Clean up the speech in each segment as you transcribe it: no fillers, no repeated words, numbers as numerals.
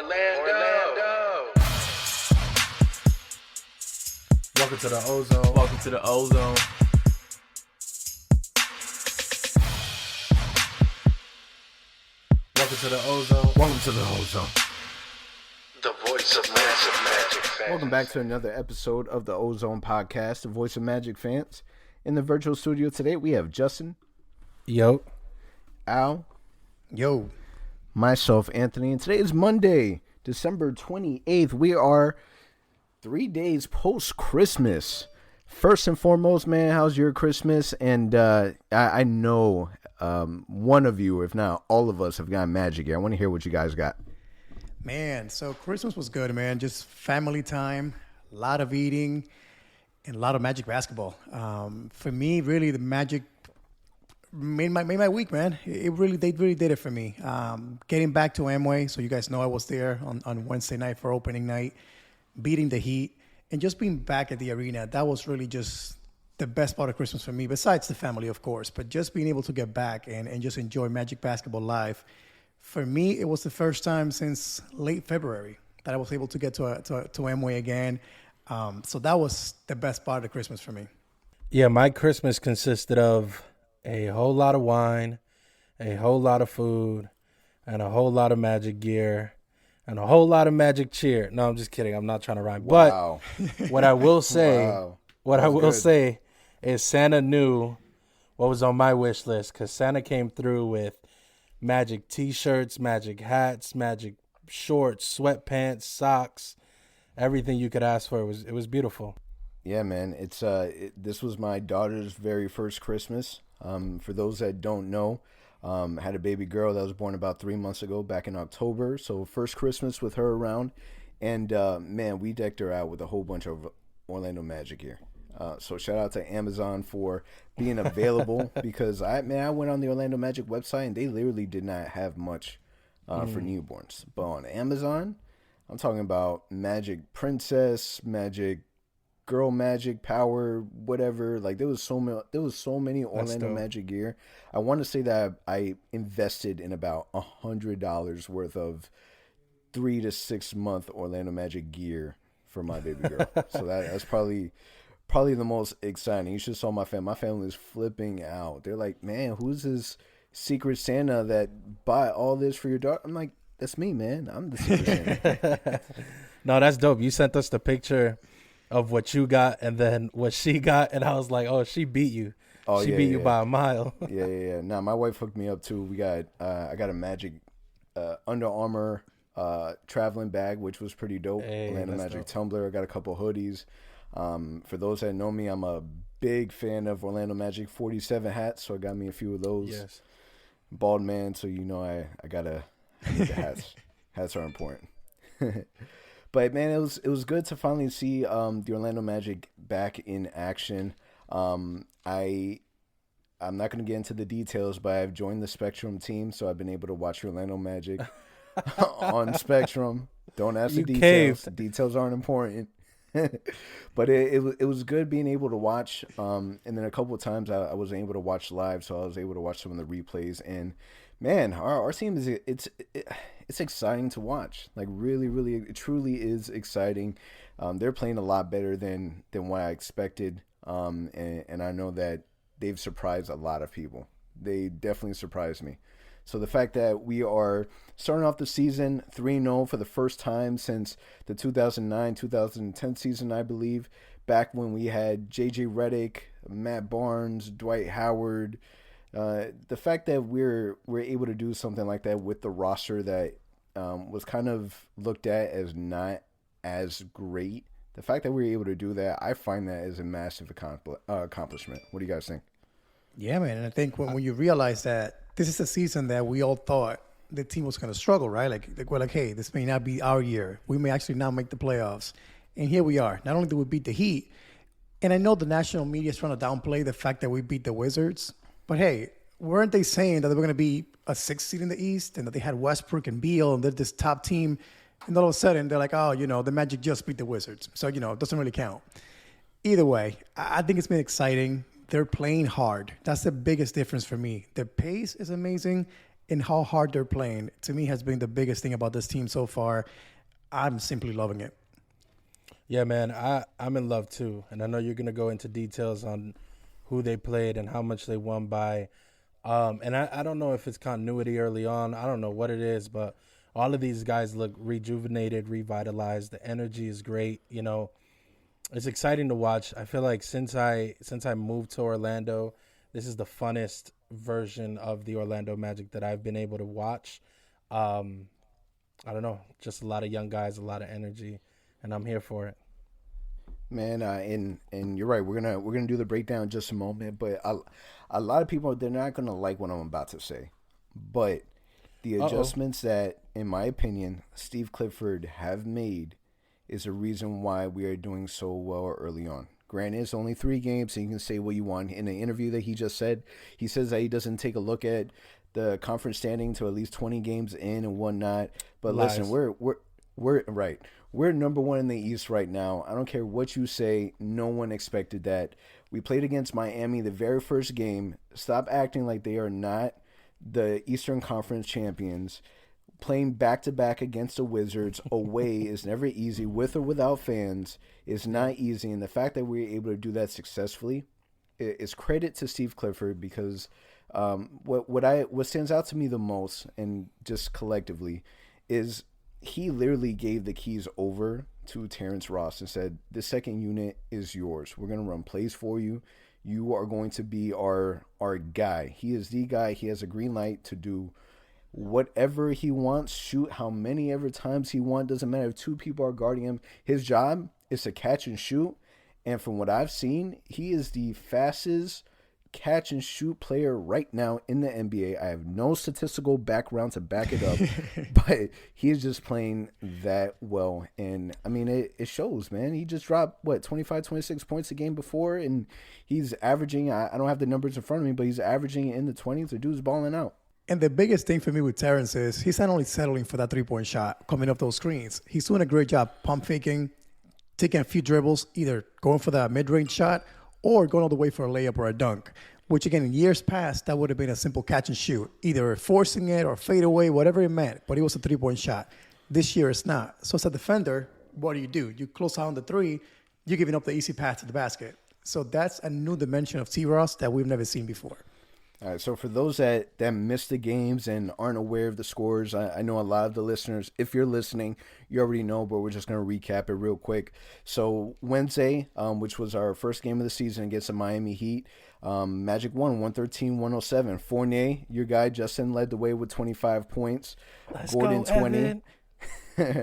Orlando. Welcome to the OZone. Welcome to the OZone. Welcome to the OZone. Welcome to the OZone. The voice of Magic fans. Welcome back to another episode of the OZone podcast, the voice of Magic fans. In the virtual studio today, we have Justin, Yo. Al, Yo. myself, Anthony, and today is Monday, December 28th. We are 3 days post-Christmas. First and foremost, man, how's your Christmas? And I know one of you, if not all of us, have got Magic here. I want to hear what you guys got. Man, so Christmas was good, man. Just family time, a lot of eating, and a lot of Magic basketball. For me, really, the Magic made my week, man. They really did it for me. Getting back to Amway, so you guys know I was there on Wednesday night for opening night, beating the Heat, and just being back at the arena. That was really just the best part of Christmas for me, besides the family, of course. But just being able to get back and just enjoy Magic basketball live. For me, it was the first time since late February that I was able to get to Amway again. So that was the best part of Christmas for me. Yeah, my Christmas consisted of a whole lot of wine, a whole lot of food, and a whole lot of Magic gear, and a whole lot of Magic cheer. No, I'm just kidding. I'm not trying to rhyme. Wow. But what I will say, Wow. say is Santa knew what was on my wish list, because Santa came through with Magic t-shirts, Magic hats, Magic shorts, sweatpants, socks, everything you could ask for. It was beautiful. Yeah, man. This was my daughter's very first Christmas. For those that don't know, had a baby girl that was born about 3 months ago, back in October. So first Christmas with her around, and man, we decked her out with a whole bunch of Orlando Magic gear. So shout out to Amazon for being available because I went on the Orlando Magic website and they literally did not have much for newborns. But on Amazon, I'm talking about Magic Princess, Magic Girl, Magic Power, whatever. Like there was so many Orlando Magic gear. I want to say that I invested in about $100 worth of 3 to 6 month Orlando Magic gear for my baby girl. So that's probably the most exciting. You should saw my family. My family is flipping out. They're like, man, who's this secret Santa that bought all this for your daughter? I'm like, that's me, man. I'm the secret Santa. No, that's dope. You sent us the picture of what you got and then what she got, and I was like, oh, she beat you. She beat you by a mile. Yeah. Nah, my wife hooked me up too. We got I got a Magic Under Armour traveling bag, which was pretty dope. Orlando Magic dope. Tumbler. I got a couple hoodies. For those that know me, I'm a big fan of Orlando Magic 47 hats, so I got me a few of those. Yes. Bald man, so you know I need the hats. Hats are important. But man, it was good to finally see the Orlando Magic back in action. I'm not going to get into the details, but I've joined the Spectrum team, so I've been able to watch Orlando Magic on Spectrum. Don't ask the details. The details aren't important. But it was good being able to watch, and then a couple of times I wasn't able to watch live, so I was able to watch some of the replays. And man, our team it's exciting to watch. Like really, it truly is exciting. They're playing a lot better than what I expected, and I know that they've surprised a lot of people. They definitely surprised me. So the fact that we are starting off the season 3-0 for the first time since the 2009-2010 season, I believe, back when we had J.J. Redick, Matt Barnes, Dwight Howard. The fact that we're able to do something like that with the roster that was kind of looked at as not as great, the fact that we were able to do that, I find that as a massive accomplishment. What do you guys think? Yeah, man. And I think when you realize that this is a season that we all thought the team was going to struggle, right? Like we're like, hey, this may not be our year. We may actually not make the playoffs. And here we are. Not only did we beat the Heat, and I know the national media is trying to downplay the fact that we beat the Wizards, but hey, weren't they saying that they were going to be a 6th seed in the East and that they had Westbrook and Beal and they're this top team? And all of a sudden, they're like, oh, the Magic just beat the Wizards. So, it doesn't really count. Either way, I think it's been exciting. They're playing hard. That's the biggest difference for me. The pace is amazing, and how hard they're playing, to me, has been the biggest thing about this team so far. I'm simply loving it. Yeah, man, I'm in love too. And I know you're going to go into details on who they played and how much they won by. And I don't know if it's continuity early on. I don't know what it is, but all of these guys look rejuvenated, revitalized. The energy is great. You know, it's exciting to watch. I feel like since I moved to Orlando, this is the funnest version of the Orlando Magic that I've been able to watch. I don't know, just a lot of young guys, a lot of energy, and I'm here for it. Man, and you're right. We're gonna do the breakdown in just a moment, but a lot of people, they're not gonna like what I'm about to say, but the adjustments that, in my opinion, Steve Clifford have made is a reason why we are doing so well early on. Granted, it's only 3 games, and you can say what you want. In the interview that he just said, he says that he doesn't take a look at the conference standing to at least 20 games in and whatnot. But Lies. listen, we're right. We're number 1 in the East right now. I don't care what you say. No one expected that. We played against Miami the very first game. Stop acting like they are not the Eastern Conference champions. Playing back-to-back against the Wizards away is never easy. With or without fans is not easy. And the fact that we were able to do that successfully is credit to Steve Clifford, because what stands out to me the most, and just collectively, is he literally gave the keys over to Terrence Ross and said, "The second unit is yours. We're going to run plays for you. You are going to be our guy." He is the guy. He has a green light to do whatever he wants, shoot how many ever times he wants. Doesn't matter if 2 people are guarding him. His job is to catch and shoot. And from what I've seen, he is the fastest catch and shoot player right now in the NBA. I have no statistical background to back it up, but he is just playing that well. And I mean, it shows, man. He just dropped 25, 26 points a game before, and he's averaging, I don't have the numbers in front of me, but he's averaging in the 20s. The dude's balling out. And the biggest thing for me with Terrence is he's not only settling for that 3-point shot, coming up those screens. He's doing a great job pump faking, taking a few dribbles, either going for that mid-range shot or going all the way for a layup or a dunk, which, again, in years past, that would have been a simple catch and shoot, either forcing it or fade away, whatever it meant, but it was a 3-point shot. This year, it's not. So as a defender, what do? You close out on the 3, you're giving up the easy path to the basket. So that's a new dimension of T-Ross that we've never seen before. All right, so for those that missed the games and aren't aware of the scores, I know a lot of the listeners, if you're listening, you already know, but we're just going to recap it real quick. So Wednesday, which was our first game of the season against the Miami Heat, Magic won 113-107. Fournier, your guy, Justin, led the way with 25 points. Let's Gordon, go, 20.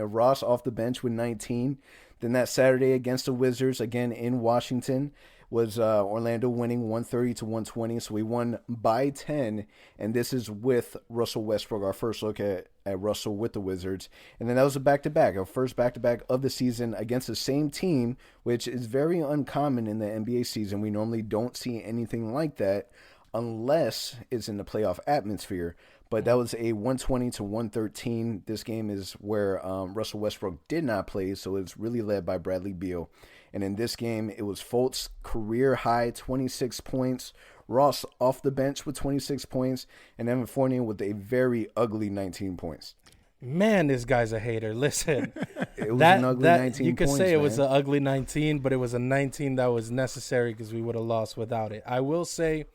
Ross off the bench with 19. Then that Saturday against the Wizards, again in Washington, was Orlando winning 130-120. So we won by 10, and this is with Russell Westbrook, our first look at Russell with the Wizards. And then that was a back-to-back, our first back-to-back of the season against the same team, which is very uncommon in the NBA season. We normally don't see anything like that unless it's in the playoff atmosphere. But that was a 120-113. This game is where Russell Westbrook did not play, so it's really led by Bradley Beal. And in this game, it was Fultz, career high, 26 points. Ross off the bench with 26 points. And Evan Fournier with a very ugly 19 points. Man, this guy's a hater. Listen, It was an ugly 19 you could points, say it was man. an ugly 19, but it was a 19 that was necessary because we would have lost without it. I will say,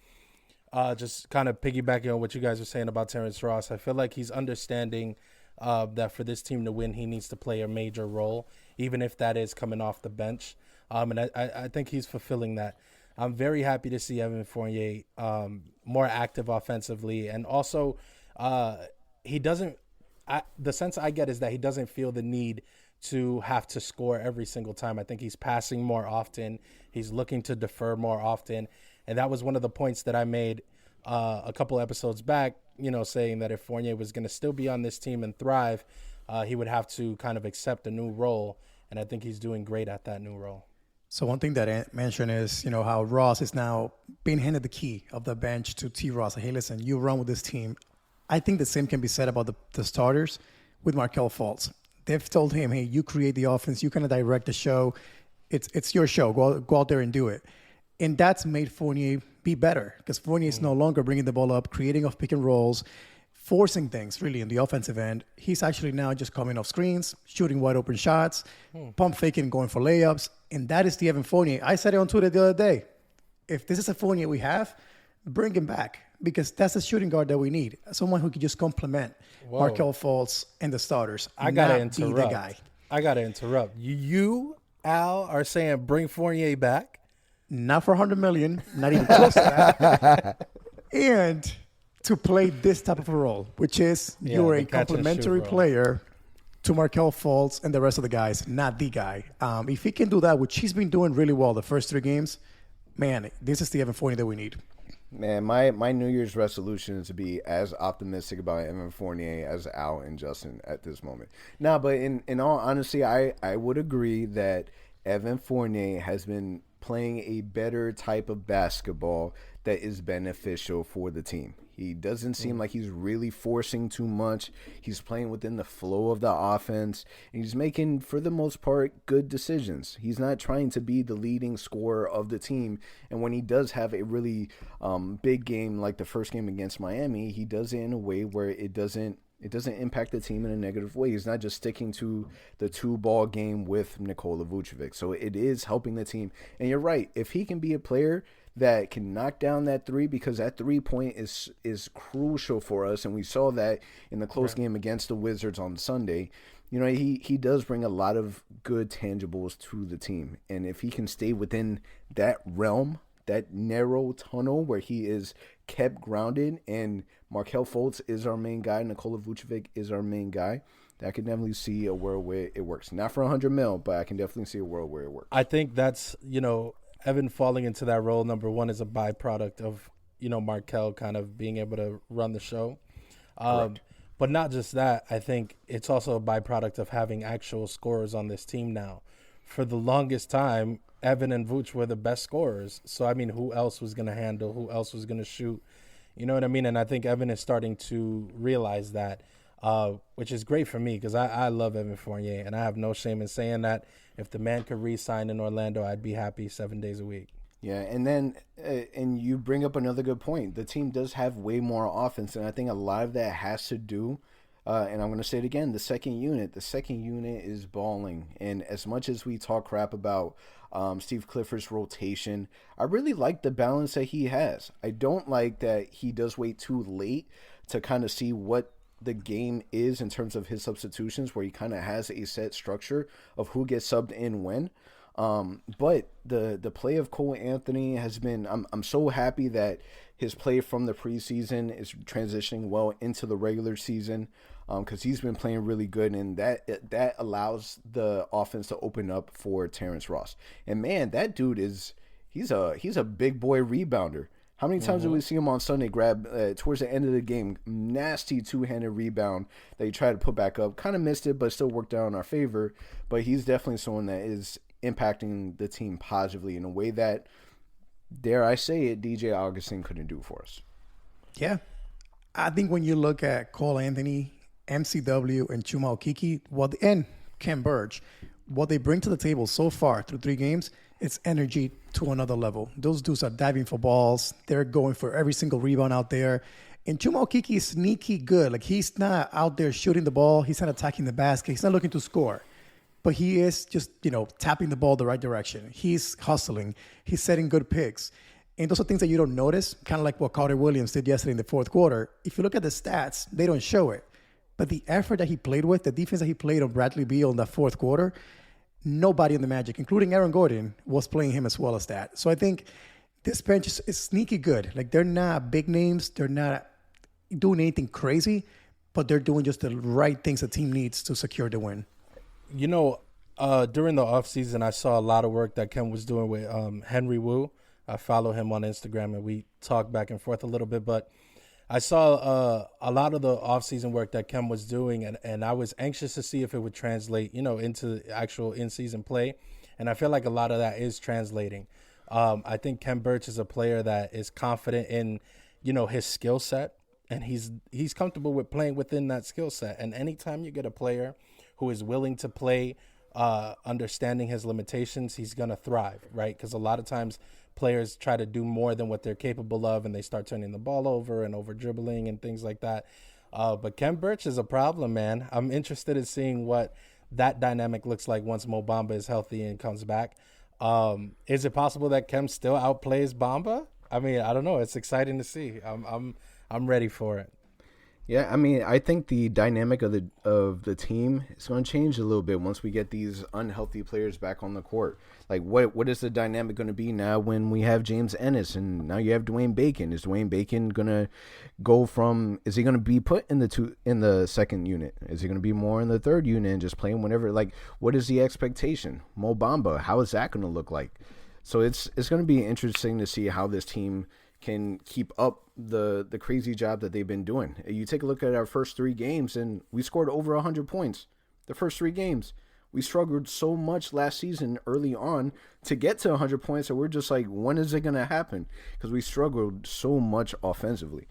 just kind of piggybacking on what you guys were saying about Terrence Ross, I feel like he's understanding that for this team to win, he needs to play a major role, even if that is coming off the bench. And I think he's fulfilling that. I'm very happy to see Evan Fournier more active offensively. And also, he doesn't – the sense I get is that he doesn't feel the need to have to score every single time. I think he's passing more often. He's looking to defer more often. And that was one of the points that I made a couple episodes back, saying that if Fournier was going to still be on this team and thrive, he would have to kind of accept a new role. And I think he's doing great at that new role. So one thing that Ant mentioned is, how Ross is now being handed the key of the bench to T-Ross. Hey, listen, you run with this team. I think the same can be said about the starters with Markelle Fultz. They've told him, hey, you create the offense. You kind of direct the show. It's your show. Go out there and do it. And that's made Fournier be better because Fournier is no longer bringing the ball up, creating off pick and rolls. forcing things really in the offensive end. He's actually now just coming off screens, shooting wide open shots, pump faking, going for layups. And that is the Evan Fournier. I said it on Twitter the other day. If this is a Fournier we have, bring him back, because that's a shooting guard that we need. Someone who can just complement Markelle Fultz and the starters. I got to not be the interrupt. guy. I got to interrupt. You, Al, are saying bring Fournier back? Not for $100 million, not even close to that. And to play this type of a role, which is you're the a catch and shoot complementary role. player to Markelle Fultz and the rest of the guys, not the guy. If he can do that, which he's been doing really well the first 3 games, man, this is the Evan Fournier that we need. Man, my New Year's resolution is to be as optimistic about Evan Fournier as Al and Justin at this moment. Nah, but in all honesty, I would agree that Evan Fournier has been playing a better type of basketball that is beneficial for the team. He doesn't seem like he's really forcing too much. He's playing within the flow of the offense, and he's making, for the most part, good decisions. He's not trying to be the leading scorer of the team, and when he does have a really big game like the first game against Miami, he does it in a way where it doesn't impact the team in a negative way. He's not just sticking to the 2-ball game with Nikola Vucevic. So it is helping the team. And you're right. If he can be a player that can knock down that 3, because that 3-point is crucial for us, and we saw that in the close game against the Wizards on Sunday. You know, he does bring a lot of good tangibles to the team. And if he can stay within that realm, that narrow tunnel where he is kept grounded, and Markelle Fultz is our main guy, Nikola Vucevic is our main guy, I can definitely see a world where it works. Not for $100 million, but I can definitely see a world where it works. I think that's, Evan falling into that role, number one, is a byproduct of, Markelle kind of being able to run the show. But not just that, I think it's also a byproduct of having actual scorers on this team now. For the longest time, Evan and Vooch were the best scorers. So, who else was going to handle? Who else was going to shoot? You know what I mean? And I think Evan is starting to realize that, which is great for me, because I love Evan Fournier, and I have no shame in saying that. If the man could re-sign in Orlando, I'd be happy 7 days a week. Yeah, and then and you bring up another good point. The team does have way more offense, and I think a lot of that has to do, and I'm going to say it again, the second unit. The second unit is balling, and as much as we talk crap about Steve Clifford's rotation, I really like the balance that he has. I don't like that he does wait too late to kind of see what the game is in terms of his substitutions, where he kind of has a set structure of who gets subbed in when. But the play of Cole Anthony has been, I'm so happy that his play from the preseason is transitioning well into the regular season, because he's been playing really good, and that allows the offense to open up for Terrence Ross. And man, that dude he's a big boy rebounder. How many times did we see him on Sunday grab, towards the end of the game, nasty 2-handed rebound that he tried to put back up? Kind of missed it, but still worked out in our favor. But he's definitely someone that is impacting the team positively in a way that, dare I say it, DJ Augustin couldn't do for us. Yeah. I think when you look at Cole Anthony, MCW, and Chuma Okeke, and Ken Burge, what they bring to the table so far through 3 games, it's energy to another level. Those dudes are diving for balls. They're going for every single rebound out there. And Chuma Okeke is sneaky good. Like, he's not out there shooting the ball. He's not attacking the basket. He's not looking to score. But he is just, tapping the ball the right direction. He's hustling. He's setting good picks. And those are things that you don't notice, kind of like what Carter Williams did yesterday in the fourth quarter. If you look at the stats, they don't show it. But the effort that he played with, the defense that he played on Bradley Beal in that fourth quarter, nobody in the Magic, including Aaron Gordon, was playing him as well as that. So I think this bench is sneaky good. Like, they're not big names. They're not doing anything crazy, but they're doing just the right things the team needs to secure the win. During the offseason, I saw a lot of work that Ken was doing with Henry Wu. I follow him on Instagram, and we talk back and forth a little bit. But I saw a lot of the offseason work that Ken was doing, and I was anxious to see if it would translate, into actual in-season play. And I feel like a lot of that is translating. I think Ken Burch is a player that is confident in, his skill set, and he's comfortable with playing within that skill set. And anytime you get a player who is willing to play, understanding his limitations, he's going to thrive, right? Because a lot of times players try to do more than what they're capable of, and they start turning the ball over and over dribbling and things like that. But Kem Birch is a problem, man. I'm interested in seeing what that dynamic looks like once Mo Bamba is healthy and comes back. Is it possible that Kem still outplays Bamba? I mean, I don't know. It's exciting to see. I'm ready for it. Yeah, I mean, I think the dynamic of the team is going to change a little bit once we get these unhealthy players back on the court. Like, what is the dynamic going to be now when we have James Ennis and now you have Dwayne Bacon? Is Dwayne Bacon going to go from? Is he going to be put in the second unit? Is he going to be more in the third unit and just playing whenever? Like, what is the expectation? Mo Bamba, how is that going to look like? So it's going to be interesting to see how this team can keep up the crazy job that they've been doing. You take a look at our first 3 games, and we scored over 100 points. The first 3 games. We struggled so much last season early on to get to 100 points, and we're just like, when is it going to happen? Because we struggled so much offensively.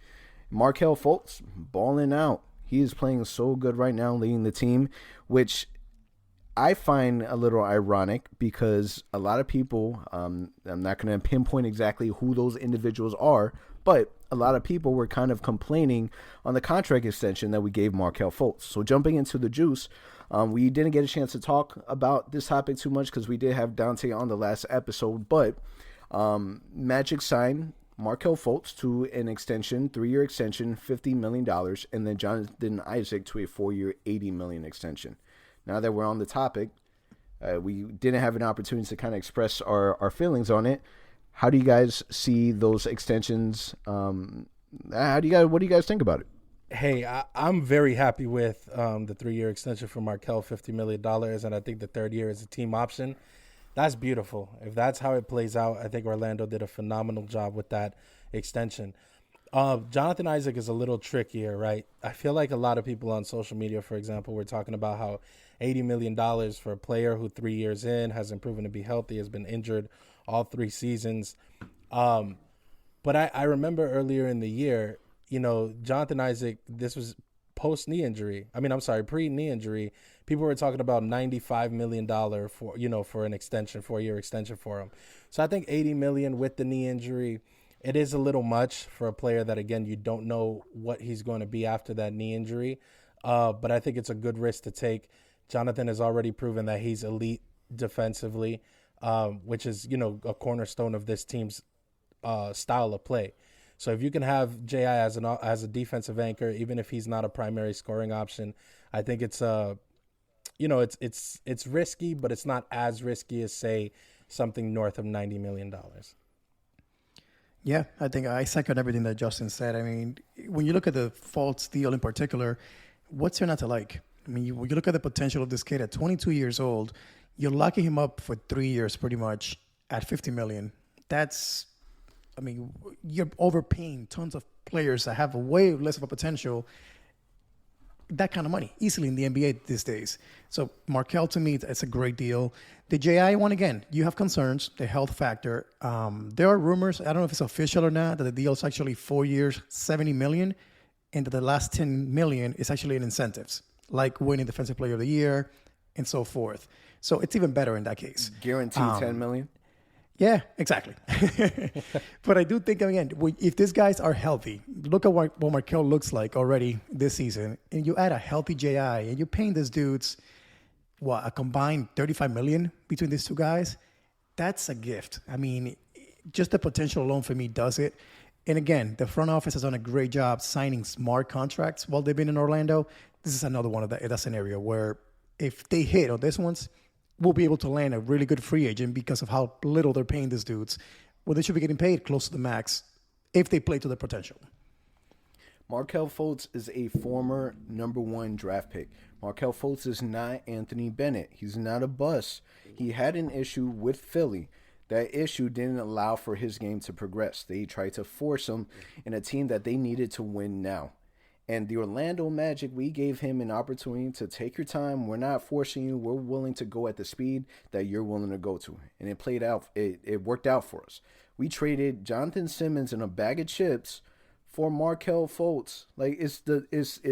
Markelle Fultz, balling out. He is playing so good right now, leading the team, which I find a little ironic because a lot of people, I'm not going to pinpoint exactly who those individuals are, but a lot of people were kind of complaining on the contract extension that we gave Markelle Fultz. So jumping into the juice, we didn't get a chance to talk about this topic too much because we did have Dante on the last episode, but Magic signed Markelle Fultz to an extension, 3-year extension, $50 million, and then Jonathan Isaac to a 4-year, $80 million extension. Now that we're on the topic, we didn't have an opportunity to kind of express our feelings on it. How do you guys see those extensions? What do you guys think about it? Hey, I'm very happy with the 3-year extension for Markelle, $50 million, and I think the 3rd year is a team option. That's beautiful. If that's how it plays out, I think Orlando did a phenomenal job with that extension. Jonathan Isaac is a little trickier, right? I feel like a lot of people on social media, for example, were talking about how $80 million for a player who 3 years in hasn't proven to be healthy, has been injured all 3 seasons. But I remember earlier in the year, Jonathan Isaac, this was pre-knee injury. People were talking about $95 million for an extension, 4-year extension for him. So I think $80 million with the knee injury, it is a little much for a player that, again, you don't know what he's going to be after that knee injury. But I think it's a good risk to take. Jonathan has already proven that he's elite defensively, which is, a cornerstone of this team's style of play. So if you can have J.I. as a defensive anchor, even if he's not a primary scoring option, I think it's it's risky, but it's not as risky as, say, something north of $90 million. Yeah, I think I second everything that Justin said. I mean, when you look at the Fultz deal in particular, what's there not to like? I mean, when you look at the potential of this kid at 22 years old, you're locking him up for 3 years pretty much at $50 million. You're overpaying tons of players that have way less of a potential, that kind of money, easily in the NBA these days. So Markelle, to me, it's a great deal. The J.I. one, again, you have concerns, the health factor. There are rumors, I don't know if it's official or not, that the deal is actually 4 years, $70 million, and that the last $10 million is actually in incentives, like winning Defensive Player of the Year and so forth. So it's even better in that case. Guaranteed $10 million? Yeah, exactly. But I do think, again, if these guys are healthy, look at what Markelle looks like already this season, and you add a healthy J.I., and you're paying these dudes, a combined $35 million between these two guys, that's a gift. I mean, just the potential alone for me does it. And again, the front office has done a great job signing smart contracts while they've been in Orlando. This is another one of that scenario where if they hit on this ones, we'll be able to land a really good free agent because of how little they're paying these dudes. Well, they should be getting paid close to the max if they play to their potential. Markelle Fultz is a former number 1 draft pick. Markelle Fultz is not Anthony Bennett. He's not a bust. He had an issue with Philly. That issue didn't allow for his game to progress. They tried to force him in a team that they needed to win now. And the Orlando Magic, we gave him an opportunity to take your time. We're not forcing you. We're willing to go at the speed that you're willing to go to. And it played out. It worked out for us. We traded Jonathan Simmons and a bag of chips for Markelle Fultz. Like, it's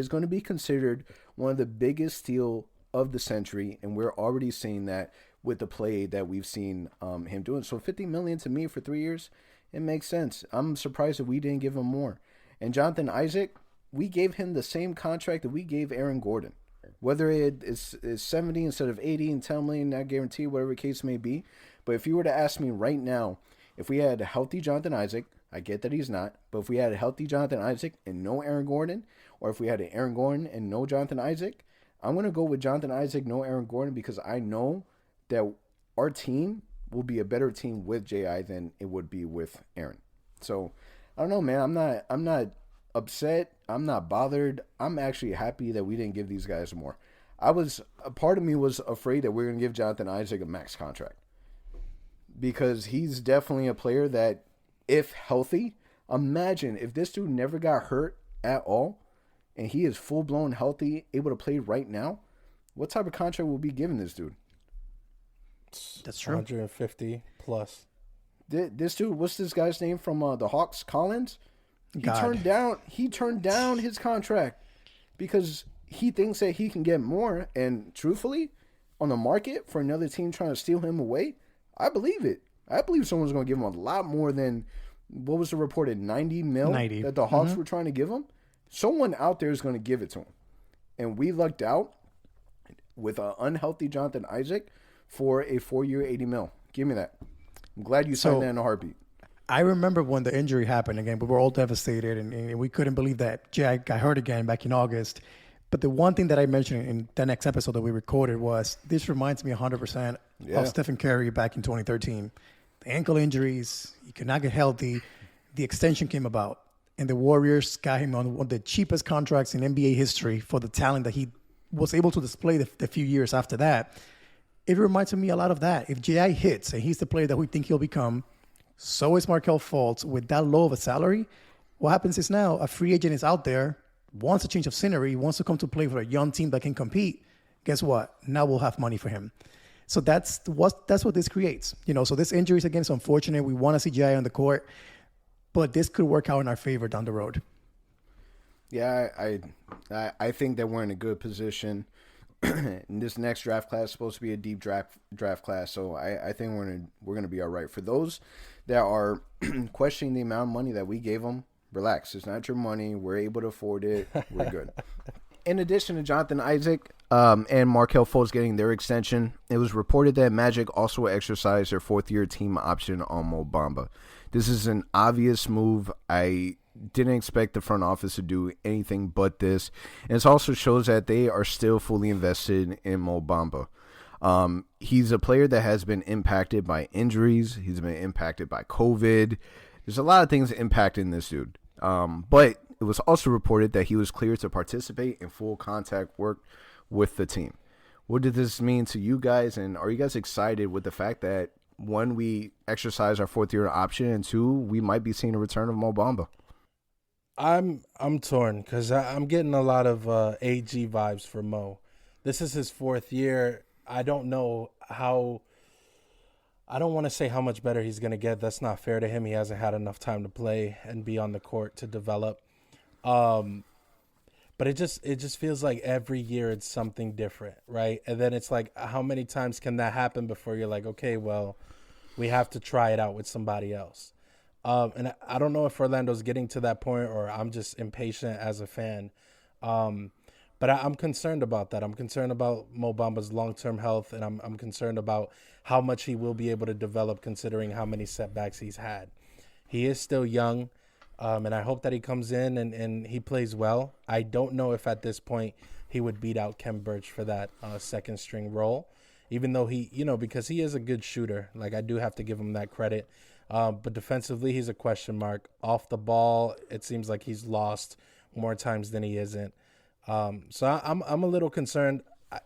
going to be considered one of the biggest steal of the century. And we're already seeing that with the play that we've seen him doing. So $50 million to me for 3 years, it makes sense. I'm surprised that we didn't give him more. And Jonathan Isaac, we gave him the same contract that we gave Aaron Gordon. Whether it is 70 instead of 80 and 10 million, not guaranteed, whatever the case may be. But if you were to ask me right now, if we had a healthy Jonathan Isaac, I get that he's not, but if we had a healthy Jonathan Isaac and no Aaron Gordon, or if we had an Aaron Gordon and no Jonathan Isaac, I'm going to go with Jonathan Isaac, no Aaron Gordon, because I know that our team will be a better team with J.I. than it would be with Aaron. So, I don't know, man. I'm not upset. I'm not bothered. I'm actually happy that we didn't give these guys more. A part of me was afraid that we are going to give Jonathan Isaac a max contract, because he's definitely a player that, if healthy, imagine if this dude never got hurt at all and he is full-blown healthy, able to play right now, what type of contract will be given this dude? That's true. 150 plus. This dude, what's this guy's name from the Hawks? Collins? He turned down his contract because he thinks that he can get more. And truthfully, on the market for another team trying to steal him away, I believe it. I believe someone's going to give him a lot more than, what was the reported, 90 mil 90. that the Hawks were trying to give him. Someone out there is going to give it to him. And we lucked out with an unhealthy Jonathan Isaac for a 4-year, 80 mil. Give me that. I'm glad you signed that in a heartbeat. I remember when the injury happened again, we were all devastated, and we couldn't believe that Jack got hurt again back in August. But the one thing that I mentioned in the next episode that we recorded was, this reminds me 100% of Stephen Curry back in 2013. The ankle injuries, he could not get healthy. The extension came about, and the Warriors got him on one of the cheapest contracts in NBA history for the talent that he was able to display the few years after that. It reminds me a lot of that. If J.I. hits, and he's the player that we think he'll become, so is Markelle Fultz with that low of a salary. What happens is now a free agent is out there, wants a change of scenery, wants to come to play for a young team that can compete. Guess what? Now we'll have money for him. So that's what this creates. So this injury is, again, it's unfortunate. We want to see J.I. on the court, but this could work out in our favor down the road. Yeah, I think that we're in a good position. And this next draft class is supposed to be a deep draft class, so I think we're gonna be all right. For those that are questioning the amount of money that we gave them, relax. It's not your money. We're able to afford it. We're good. In addition to Jonathan Isaac and Markelle Fultz getting their extension, it was reported that Magic also exercised their 4th-year team option on Mo Bamba. This is an obvious move. I didn't expect the front office to do anything but this. And it also shows that they are still fully invested in Mo Bamba. He's a player that has been impacted by injuries. He's been impacted by COVID. There's a lot of things impacting this dude. But it was also reported that he was cleared to participate in full contact work with the team. What did this mean to you guys? And are you guys excited with the fact that, one, we exercise our 4th-year option, and 2, we might be seeing a return of Mo Bamba? I'm torn because I'm getting a lot of AG vibes for Mo. This is his 4th year. I don't know how. I don't want to say how much better he's going to get. That's not fair to him. He hasn't had enough time to play and be on the court to develop. But it just feels like every year it's something different, right? And then it's like, how many times can that happen before you're like, okay, well, we have to try it out with somebody else. And I don't know if Orlando's getting to that point or I'm just impatient as a fan. But I'm concerned about that. I'm concerned about Mo Bamba's long-term health, and I'm concerned about how much he will be able to develop considering how many setbacks he's had. He is still young, and I hope that he comes in and he plays well. I don't know if at this point he would beat out Kem Birch for that second-string role, even though because he is a good shooter. Like, I do have to give him that credit. But defensively, he's a question mark. Off the ball, it seems like he's lost more times than he isn't. So I'm a little concerned.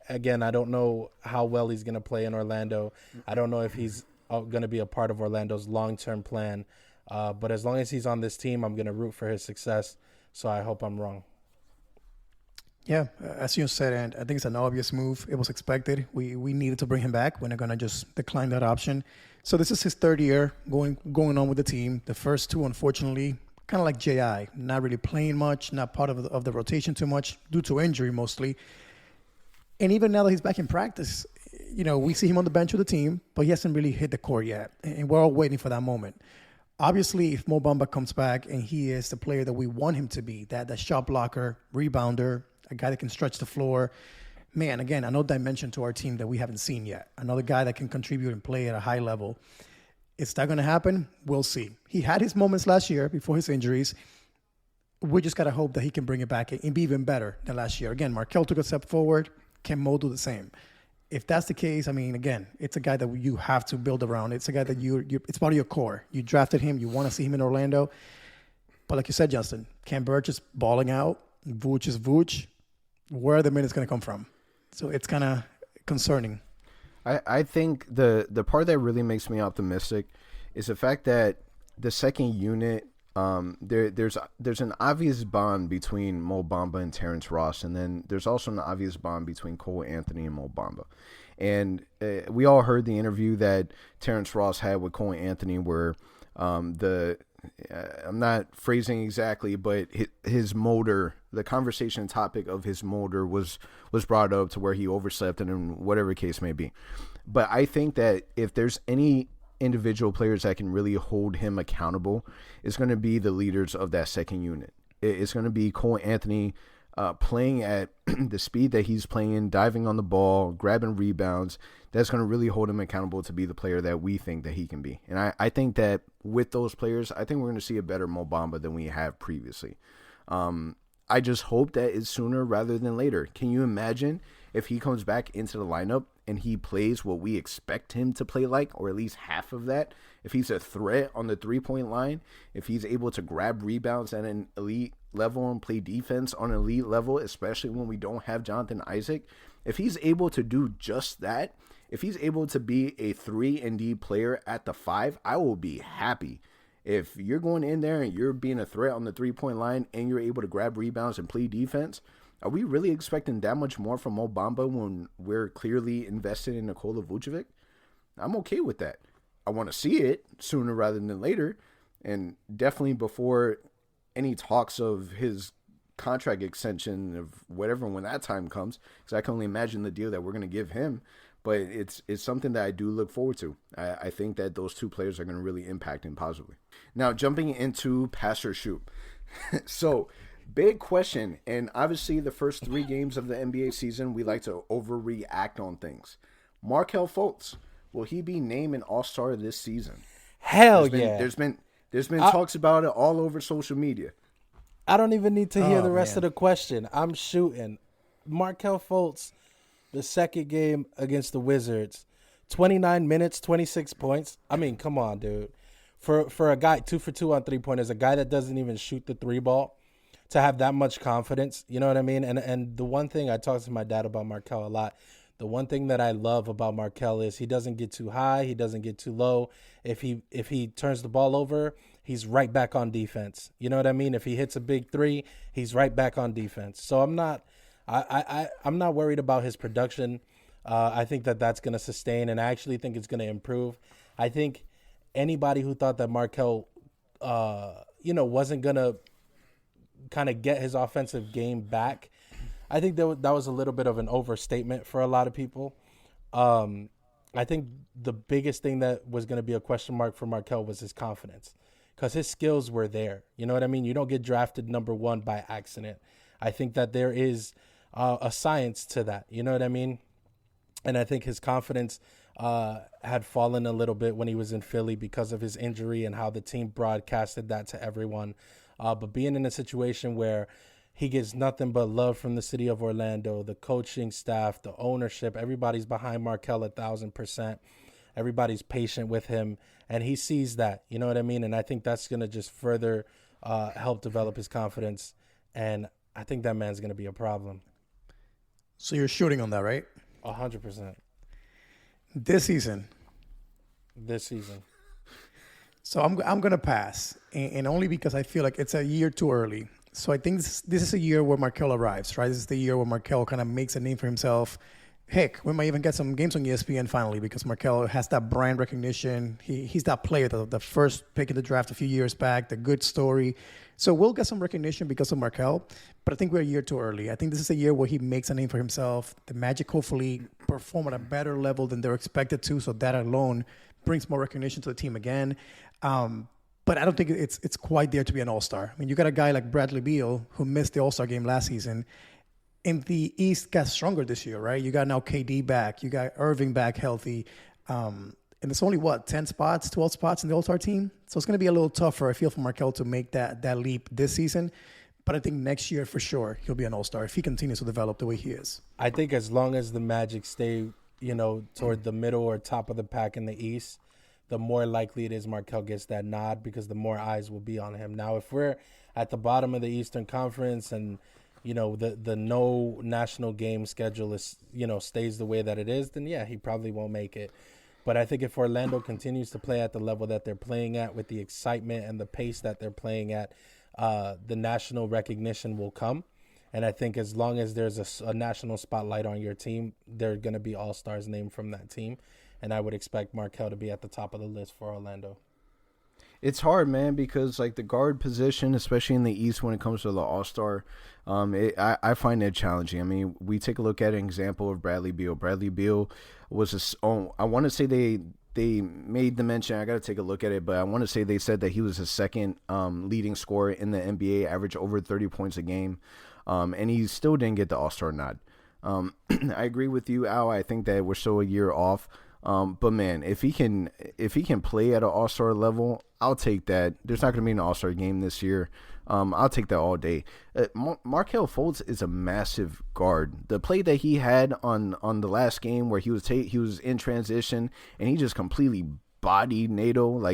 Again, I don't know how well he's going to play in Orlando. I don't know if he's going to be a part of Orlando's long-term plan. But as long as he's on this team, I'm going to root for his success. So I hope I'm wrong. Yeah, as you said, and I think it's an obvious move. It was expected. We needed to bring him back. We're not going to just decline that option. So this is his 3rd year going on with the team. The first 2, unfortunately, kind of like J.I., not really playing much, not part of the rotation too much due to injury mostly. And even now that he's back in practice, we see him on the bench with the team, but he hasn't really hit the court yet. And we're all waiting for that moment. Obviously, if Mo Bamba comes back and he is the player that we want him to be, that shot blocker, rebounder, a guy that can stretch the floor, man, again, another dimension to our team that we haven't seen yet. Another guy that can contribute and play at a high level. Is that going to happen? We'll see. He had his moments last year before his injuries. We just got to hope that he can bring it back and be even better than last year. Again, Markel took a step forward. Can Mo do the same? If that's the case, I mean, again, it's a guy that you have to build around. It's a guy that it's part of your core. You drafted him. You want to see him in Orlando. But like you said, Justin, Cam Burch is balling out. Vooch is Vooch. Where are the minutes going to come from? So it's kind of concerning. I think the part that really makes me optimistic is the fact that the second unit, there's an obvious bond between Mo Bamba and Terrence Ross, and then there's also an obvious bond between Cole Anthony and Mo Bamba. And we all heard the interview that Terrence Ross had with Cole Anthony where I'm not phrasing exactly, but his motor, the conversation topic of his motor was brought up to where he overslept and in whatever case may be. But I think that if there's any individual players that can really hold him accountable, it's going to be the leaders of that second unit. It's going to be Cole Anthony playing at the speed that he's playing, diving on the ball, grabbing rebounds. That's going to really hold him accountable to be the player that we think that he can be. And I think that with those players, I think we're going to see a better Mo Bamba than we have previously. I just hope that it's sooner rather than later. Can you imagine if he comes back into the lineup and he plays what we expect him to play like, or at least half of that? If he's a threat on the three-point line, if he's able to grab rebounds at an elite level and play defense on an elite level, especially when we don't have Jonathan Isaac, if he's able to do just that, if he's able to be a 3-and-D player at the 5, I will be happy. If you're going in there and you're being a threat on the three-point line and you're able to grab rebounds and play defense, are we really expecting that much more from Mo Bamba when we're clearly invested in Nikola Vucevic? I'm okay with that. I want to see it sooner rather than later, and definitely before any talks of his contract extension of whatever when that time comes, because I can only imagine the deal that we're going to give him. But it's something that I do look forward to. I think that those two players are going to really impact him positively. Now, jumping into pass or shoot. So, big question. And obviously, the first 3 games of the NBA season, we like to overreact on things. Markelle Fultz, will he be named an All-Star this season? Hell yeah. There's been talks about it all over social media. I don't even need to hear the rest of the question. I'm shooting. Markelle Fultz, the second game against the Wizards, 29 minutes, 26 points. I mean, come on, dude. For a guy 2 for 2 on 3-pointers, a guy that doesn't even shoot the 3 ball, to have that much confidence, you know what I mean? And the one thing I talk to my dad about Markelle a lot. The one thing that I love about Markelle is he doesn't get too high, he doesn't get too low. If he turns the ball over, he's right back on defense. You know what I mean? If he hits a big 3, he's right back on defense. So I'm not worried about his production. I think that that's going to sustain, and I actually think it's going to improve. I think anybody who thought that Markelle, wasn't going to kind of get his offensive game back, I think that was a little bit of an overstatement for a lot of people. I think the biggest thing that was going to be a question mark for Markelle was his confidence, because his skills were there. You know what I mean? You don't get drafted number 1 by accident. I think that there is a science to that. You know what I mean? And I think his confidence had fallen a little bit when he was in Philly because of his injury and how the team broadcasted that to everyone. But being in a situation where he gets nothing but love from the city of Orlando, the coaching staff, the ownership, everybody's behind Markelle 1,000%. Everybody's patient with him, and he sees that. You know what I mean? And I think that's going to just further help develop his confidence. And I think that man's going to be a problem. So you're shooting on that, right? 100%. This season. So I'm going to pass, and only because I feel like it's a year too early. So I think this is a year where Markelle arrives, right? This is the year where Markelle kind of makes a name for himself. Heck, we might even get some games on ESPN finally, because Markelle has that brand recognition. He's that player, the first pick in the draft a few years back, the good story. So we'll get some recognition because of Markelle, but I think we're a year too early. I think this is a year where he makes a name for himself. The Magic hopefully perform at a better level than they're expected to, so that alone brings more recognition to the team again. but I don't think it's quite there to be an all-star. I mean, you got a guy like Bradley Beal who missed the all-star game last season, and the East got stronger this year, right? You got now KD back, you got Irving back healthy, and it's only 10 spots, 12 spots in the all-star team, so it's going to be a little tougher, I feel, for Markelle to make that leap this season. But I think next year for sure he'll be an all-star if he continues to develop the way he is. I think as long as the Magic stay, toward the middle or top of the pack in the East, the more likely it is Markelle gets that nod because the more eyes will be on him. Now, if we're at the bottom of the Eastern Conference and, the no national game schedule is, stays the way that it is, then, yeah, he probably won't make it. But I think if Orlando continues to play at the level that they're playing at with the excitement and the pace that they're playing at, the national recognition will come. And I think as long as there's a national spotlight on your team, there are going to be all-stars named from that team. And I would expect Markelle to be at the top of the list for Orlando. It's hard, man, because like the guard position, especially in the East when it comes to the all-star, I find it challenging. I mean, we take a look at an example of Bradley Beal. Bradley Beal was I want to say they made the mention. I got to take a look at it, but I want to say they said that he was the second leading scorer in the NBA, averaged over 30 points a game, and he still didn't get the all-star nod. I agree with you, Al. I think that we're still a year off. But man, if he can play at an all-star level, I'll take that. There's not going to be an all-star game this year. I'll take that all day. Markelle Fultz is a massive guard. The play that he had on the last game where he was in transition and he just completely bodied NATO,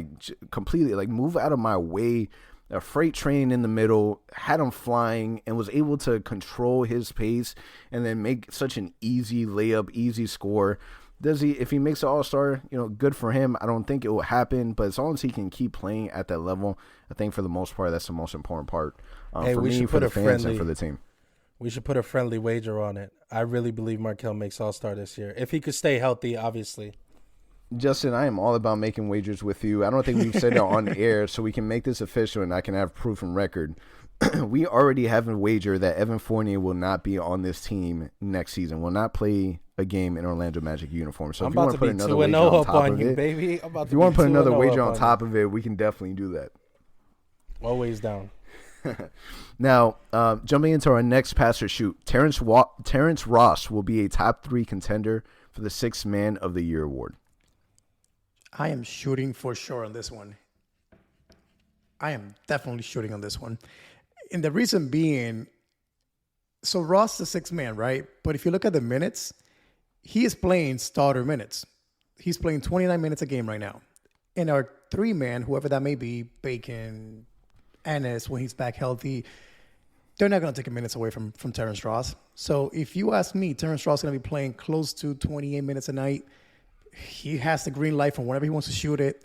completely move out of my way. A freight train in the middle, had him flying, and was able to control his pace and then make such an easy layup, easy score. If he makes an all-star, good for him. I don't think it will happen, but as long as he can keep playing at that level, I think for the most part, that's the most important part for me, for the fans, and for the team. We should put a friendly wager on it. I really believe Markelle makes all-star this year. If he could stay healthy, obviously. Justin, I am all about making wagers with you. I don't think we've said it on air, so we can make this official and I can have proof and record. We already have a wager that Evan Fournier will not be on this team next season, will not play a game in Orlando Magic uniform. So if you want to put another wager on top of it, baby. If you want to put another wager on top of it, we can definitely do that. Always down. Now, jumping into our next pass or shoot, Terrence Ross will be a top 3 contender for the 6th Man of the Year award. I am shooting for sure on this one. I am definitely shooting on this one. And the reason being, so Ross is the 6th man, right? But if you look at the minutes, he is playing starter minutes. He's playing 29 minutes a game right now. And our 3-man, whoever that may be, Bacon, Ennis, when he's back healthy, they're not going to take minutes away from Terrence Ross. So if you ask me, Terrence Ross is going to be playing close to 28 minutes a night. He has the green light from whenever he wants to shoot it.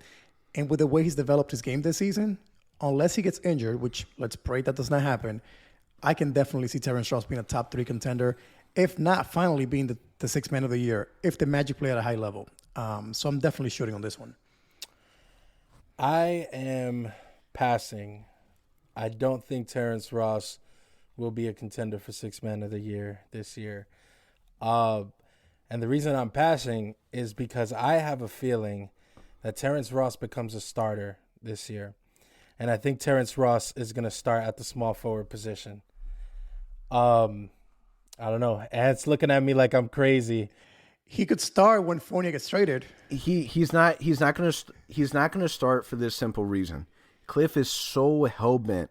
And with the way he's developed his game this season, unless he gets injured, which let's pray that does not happen, I can definitely see Terrence Ross being a top 3 contender, if not finally being the 6th man of the year, if the Magic play at a high level. So I'm definitely shooting on this one. I am passing. I don't think Terrence Ross will be a contender for 6th man of the year this year. And the reason I'm passing is because I have a feeling that Terrence Ross becomes a starter this year. And I think Terrence Ross is going to start at the small forward position. I don't know. Ant's looking at me like I'm crazy. He could start when Fournier gets traded. He's not gonna start for this simple reason. Cliff is so hell-bent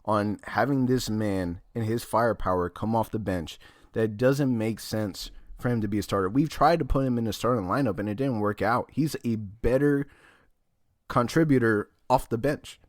on having this man and his firepower come off the bench that it doesn't make sense for him to be a starter. We've tried to put him in the starting lineup and it didn't work out. He's a better contributor off the bench.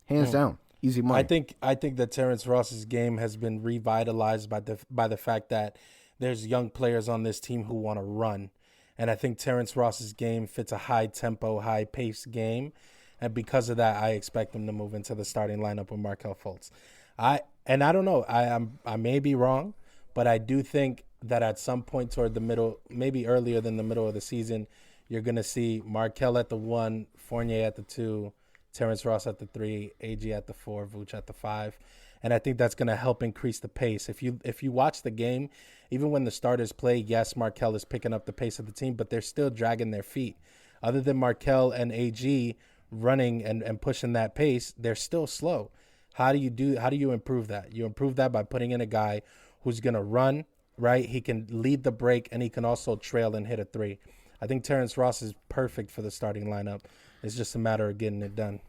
Hands down. Easy money. I think that Terrence Ross's game has been revitalized by the fact that there's young players on this team who want to run. And I think Terrence Ross's game fits a high-tempo, high-paced game. And because of that, I expect him to move into the starting lineup with Markelle Fultz. I don't know. I may be wrong, but I do think that at some point toward the middle, maybe earlier than the middle of the season, you're going to see Markelle at the 1, Fournier at the 2, Terrence Ross at the 3, AG at the 4, Vooch at the 5. And I think that's going to help increase the pace. If you watch the game, even when the starters play, yes, Markelle is picking up the pace of the team, but they're still dragging their feet. Other than Markelle and AG running and pushing that pace, they're still slow. How do you improve that? You improve that by putting in a guy who's going to run, right? He can lead the break, and he can also trail and hit a three. I think Terrence Ross is perfect for the starting lineup. It's just a matter of getting it done.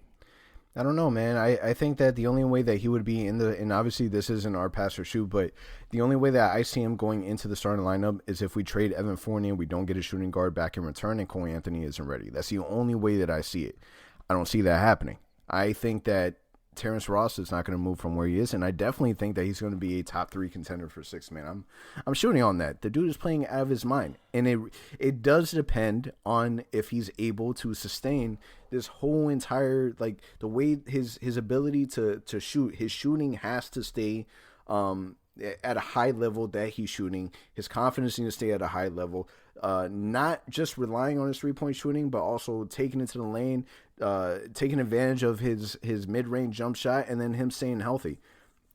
I don't know, man. I think that the only way that he would be and obviously this isn't our pass or shoot, but the only way that I see him going into the starting lineup is if we trade Evan Fournier, we don't get a shooting guard back in return, and Cole Anthony isn't ready. That's the only way that I see it. I don't see that happening. I think that Terrence Ross is not going to move from where he is, and I definitely think that he's going to be a top 3 contender for sixth man. I'm shooting on that. The dude is playing out of his mind, and it does depend on if he's able to sustain this whole entire, like, the way his ability to shoot. His shooting has to stay at a high level that he's shooting. His confidence needs to stay at a high level. Not just relying on his 3-point shooting, but also taking it to the lane, taking advantage of his mid-range jump shot, and then him staying healthy.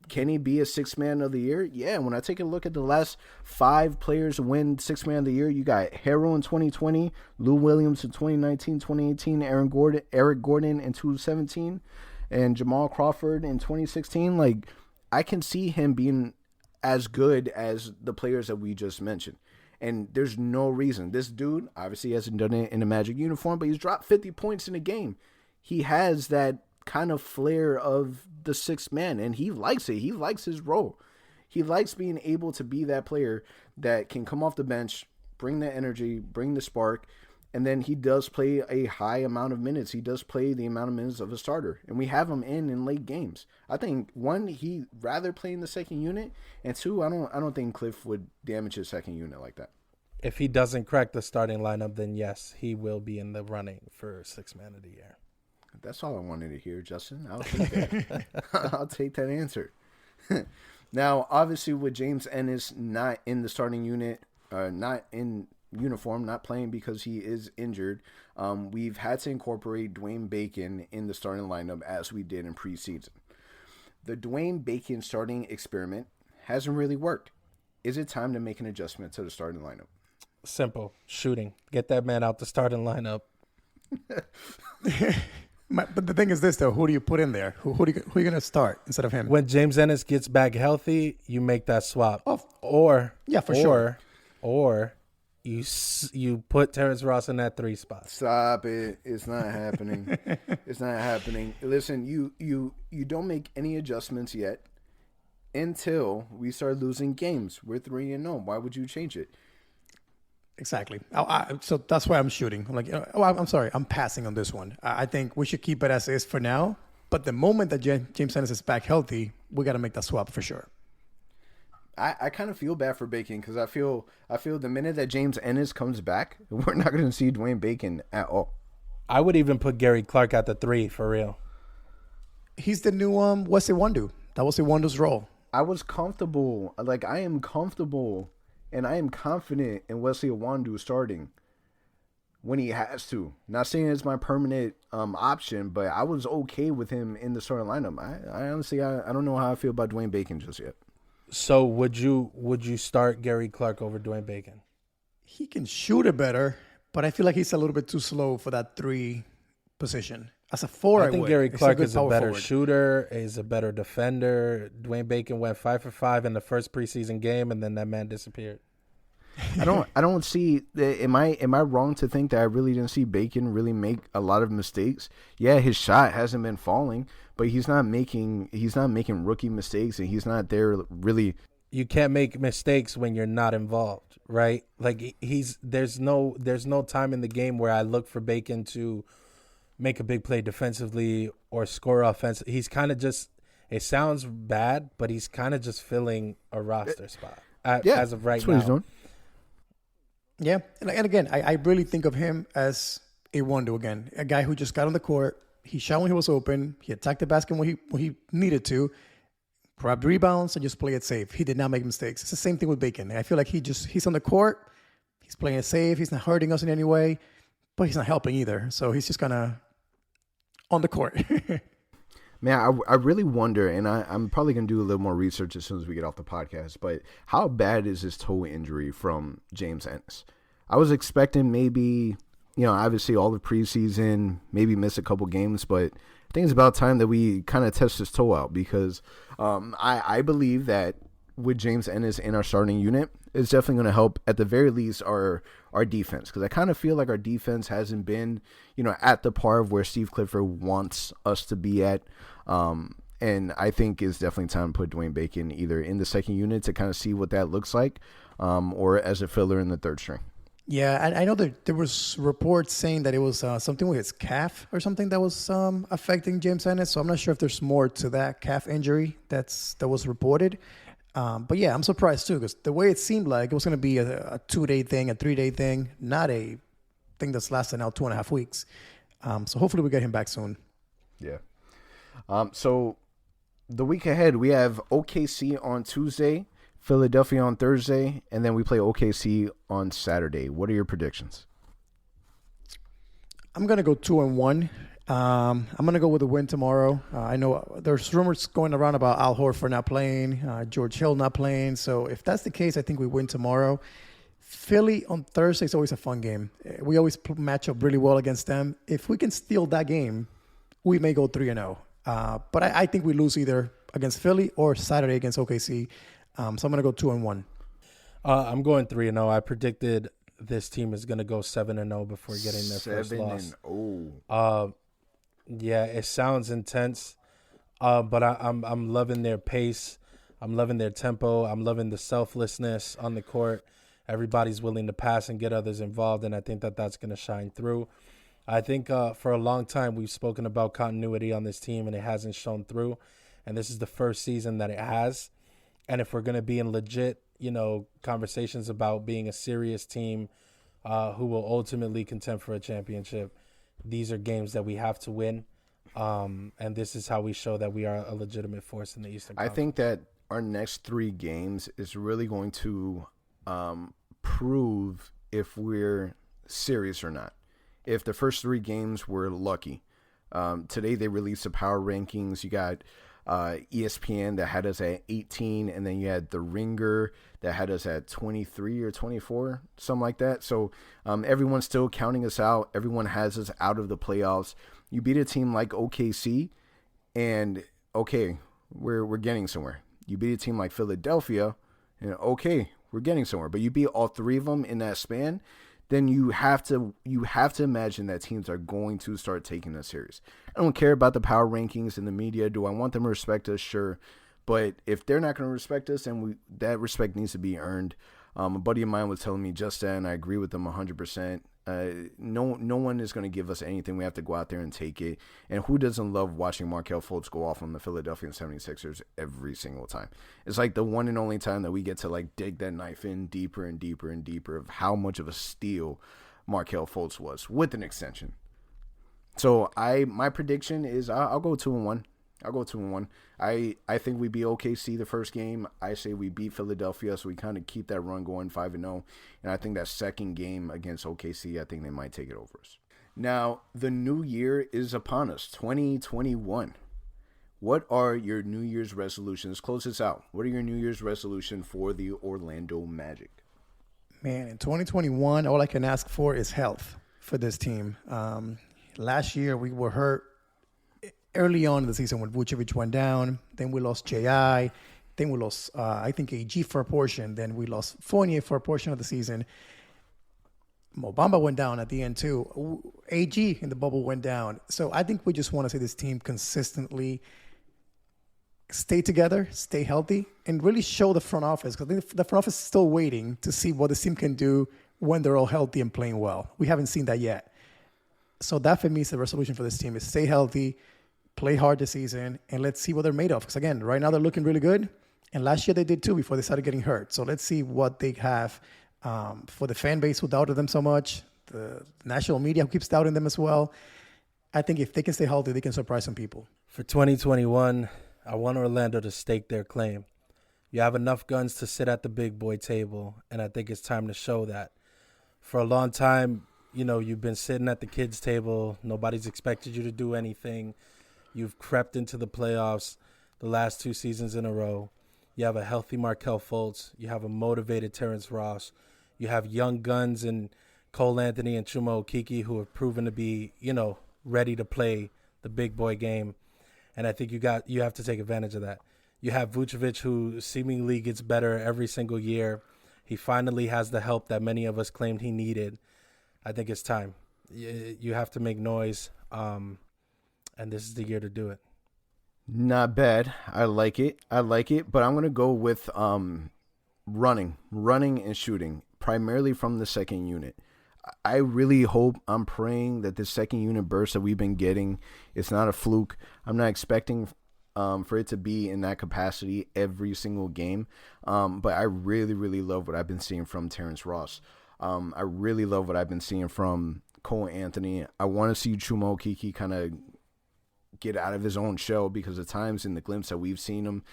Can he be a sixth man of the year? Yeah, when I take a look at the last 5 players to win sixth man of the year, you got Harrell in 2020, Lou Williams in 2019, 2018, Eric Gordon in 2017, and Jamal Crawford in 2016. Like, I can see him being as good as the players that we just mentioned. And there's no reason. This dude obviously hasn't done it in a Magic uniform, but he's dropped 50 points in a game. He has that kind of flair of the sixth man, and he likes it. He likes his role. He likes being able to be that player that can come off the bench, bring the energy, bring the spark, and then he does play a high amount of minutes. He does play the amount of minutes of a starter, and we have him in late games. I think, one, he'd rather play in the second unit, and 2, I don't think Cliff would damage his second unit like that. If he doesn't crack the starting lineup, then yes, he will be in the running for sixth man of the year. That's all I wanted to hear, Justin. I'll take that. I'll take that answer. Now, obviously, with James Ennis not in the starting unit, not in uniform, not playing because he is injured, we've had to incorporate Dwayne Bacon in the starting lineup as we did in preseason. The Dwayne Bacon starting experiment hasn't really worked. Is it time to make an adjustment to the starting lineup? Simple. Shooting. Get that man out the starting lineup. But the thing is this, though. Who do you put in there? Who are you going to start instead of him? When James Ennis gets back healthy, you make that swap. Oh, Sure. Or you put Terrence Ross in that 3 spot. Stop it. It's not happening. It's not happening. Listen, you don't make any adjustments yet until we start losing games. We're 3-0. Why would you change it? Exactly. So that's why I'm shooting. I'm like, I'm sorry. I'm passing on this one. I think we should keep it as is for now. But the moment that James Ennis is back healthy, we got to make that swap for sure. I kind of feel bad for Bacon because I feel the minute that James Ennis comes back, we're not going to see Dwayne Bacon at all. I would even put Gary Clark at the 3 for real. He's the new Wesley Iwundu. That was Iwundu's role. I was comfortable. Like, I am comfortable and I am confident in Wesley Iwundu starting when he has to. Not saying it's my permanent option, but I was okay with him in the starting lineup. I honestly, I don't know how I feel about Dwayne Bacon just yet. So would you start Gary Clark over Dwayne Bacon? He can shoot it better, but I feel like he's a little bit too slow for that 3 position. As a 4, I think Gary Clark is a better forward. shooter. He's a better defender. Dwayne Bacon went 5 for 5 in the first preseason game, and then that man disappeared. I don't see. Am I wrong to think that I really didn't see Bacon really make a lot of mistakes? Yeah, his shot hasn't been falling, but he's not making rookie mistakes, and he's not there really. You can't make mistakes when you're not involved, right? Like there's no time in the game where I look for Bacon to make a big play defensively or score offense. He's kind of just. It sounds bad, but he's kind of just filling a roster spot as of right that's what now. He's doing. Yeah, and again, I really think of him as Iwundu again, a guy who just got on the court. He shot when he was open. He attacked the basket when he needed to, grab rebounds, and just play it safe. He did not make mistakes. It's the same thing with Bacon. I feel like he's on the court. He's playing it safe. He's not hurting us in any way, but he's not helping either. So he's just kind of on the court. Man, I really wonder, and I'm probably going to do a little more research as soon as we get off the podcast, but how bad is this toe injury from James Ennis? I was expecting maybe, obviously all the preseason, maybe miss a couple games, but I think it's about time that we kind of test his toe out because I believe that with James Ennis in our starting unit, it's definitely going to help at the very least our defense, because I kind of feel like our defense hasn't been, at the par of where Steve Clifford wants us to be at. And I think it's definitely time to put Dwayne Bacon either in the second unit to kind of see what that looks like, or as a filler in the third string. Yeah, I know that there was reports saying that it was something with his calf or something that was affecting James Ennis. So I'm not sure if there's more to that calf injury that was reported. But yeah, I'm surprised too, because the way it seemed like it was going to be a 2-day thing, a 3-day thing, not a thing that's lasting now 2.5 weeks. So hopefully we get him back soon. Yeah. So the week ahead, we have OKC on Tuesday, Philadelphia on Thursday, and then we play OKC on Saturday. What are your predictions? I'm going to go 2-1. I'm going to go with a win tomorrow. I know there's rumors going around about Al Horford not playing, George Hill not playing. So if that's the case, I think we win tomorrow. Philly on Thursday is always a fun game. We always match up really well against them. If we can steal that game, we may go 3-0. But I think we lose either against Philly or Saturday against OKC. So I'm going to go 2-1. I'm going 3-0. I predicted this team is going to go 7-0 before getting their first loss. 7-0. Yeah, it sounds intense, but I'm loving their pace. I'm loving their tempo. I'm loving the selflessness on the court. Everybody's willing to pass and get others involved, and I think that that's going to shine through. I think for a long time we've spoken about continuity on this team, and it hasn't shown through, and this is the first season that it has. And if we're going to be in legit, conversations about being a serious team who will ultimately contend for a championship, these are games that we have to win, and this is how we show that we are a legitimate force in the Eastern Conference. I think that our next 3 games is really going to prove if we're serious or not. If the first 3 games were lucky. Today they released the power rankings. You got ESPN that had us at 18, and then you had The Ringer that had us at 23 or 24, something like that. So everyone's still counting us out. Everyone has us out of the playoffs. You beat a team like OKC, and okay, we're getting somewhere. You beat a team like Philadelphia, and okay, we're getting somewhere. But you beat all 3 of them in that span, then you have to imagine that teams are going to start taking us serious. I don't care about the power rankings in the media. Do I want them to respect us? Sure. But if they're not going to respect us, then that respect needs to be earned. A buddy of mine was telling me just that, and I agree with them 100%. No one is going to give us anything. We have to go out there and take it. And who doesn't love watching Markelle Fultz go off on the Philadelphia 76ers every single time? It's like the one and only time that we get to dig that knife in deeper and deeper and deeper of how much of a steal Markelle Fultz was with an extension. So my prediction is I'll go 2-1. I'll go 2-1. I think we beat OKC the first game. I say we beat Philadelphia, so we kind of keep that run going 5-0. And I think that second game against OKC, I think they might take it over us. Now, the new year is upon us, 2021. What are your New Year's resolutions? Close this out. What are your New Year's resolution for the Orlando Magic? Man, in 2021, all I can ask for is health for this team. Last year, we were hurt early on in the season when Vucevic went down. Then we lost J.I. Then we lost, I think, AG for a portion. Then we lost Fournier for a portion of the season. Bamba went down at the end, too. AG in the bubble went down. So I think we just want to see this team consistently stay together, stay healthy, and really show the front office. Because I think the front office is still waiting to see what this team can do when they're all healthy and playing well. We haven't seen that yet. So that, for me, is the resolution for this team, is stay healthy, play hard this season, and let's see what they're made of. Because, again, right now they're looking really good. And last year they did, too, before they started getting hurt. So let's see what they have for the fan base who doubted them so much, the national media who keeps doubting them as well. I think if they can stay healthy, they can surprise some people. For 2021, I want Orlando to stake their claim. You have enough guns to sit at the big boy table, and I think it's time to show that. For a long time, you've been sitting at the kids' table. Nobody's expected you to do anything. You've crept into the playoffs the last 2 seasons in a row. You have a healthy Markelle Fultz. You have a motivated Terrence Ross. You have young guns and Cole Anthony and Chuma Okeke, who have proven to be, ready to play the big boy game. And I think you have to take advantage of that. You have Vucevic, who seemingly gets better every single year. He finally has the help that many of us claimed he needed. I think it's time. You have to make noise, and this is the year to do it. Not bad. I like it. But I'm going to go with running and shooting, primarily from the second unit. I really hope, I'm praying that this second unit burst that we've been getting, it's not a fluke. I'm not expecting for it to be in that capacity every single game. But I really, really love what I've been seeing from Terrence Ross. I really love what I've been seeing from Cole Anthony. I want to see Chuma Okeke kind of get out of his own shell, because at times in the glimpse that we've seen him,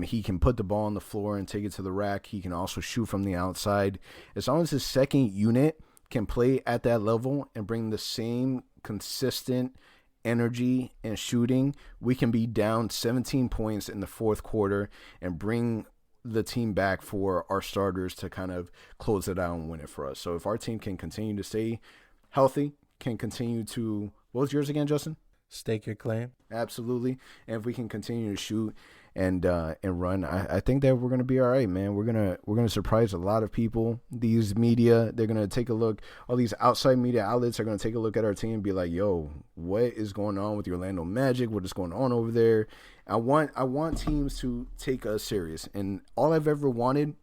he can put the ball on the floor and take it to the rack. He can also shoot from the outside. As long as his second unit can play at that level and bring the same consistent energy and shooting, we can be down 17 points in the fourth quarter and bring the team back for our starters to kind of close it out and win it for us. So if our team can continue to stay healthy, can continue to, what was yours again, Justin? Stake your claim. Absolutely. And if we can continue to shoot and run, I think that we're gonna be all right, man. We're gonna surprise a lot of people. These media, they're gonna take a look. All these outside media outlets are gonna take a look at our team and be like, "Yo, what is going on with the Orlando Magic? What is going on over there?" I want teams to take us serious. And all I've ever wanted,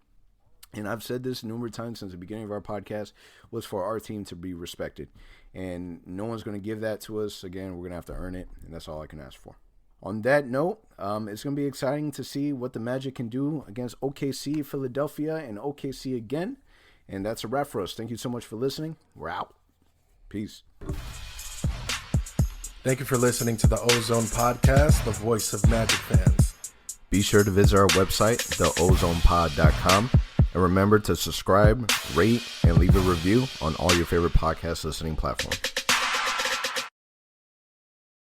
and I've said this numerous times since the beginning of our podcast, was for our team to be respected. And no one's going to give that to us. Again, we're going to have to earn it, and that's all I can ask for. On that note, it's going to be exciting to see what the Magic can do against OKC, Philadelphia, and OKC again. And that's a wrap for us. Thank you so much for listening. We're out. Peace. Thank you for listening to the OZone Podcast, the voice of Magic fans. Be sure to visit our website, theozonepod.com. And remember to subscribe, rate, and leave a review on all your favorite podcast listening platforms.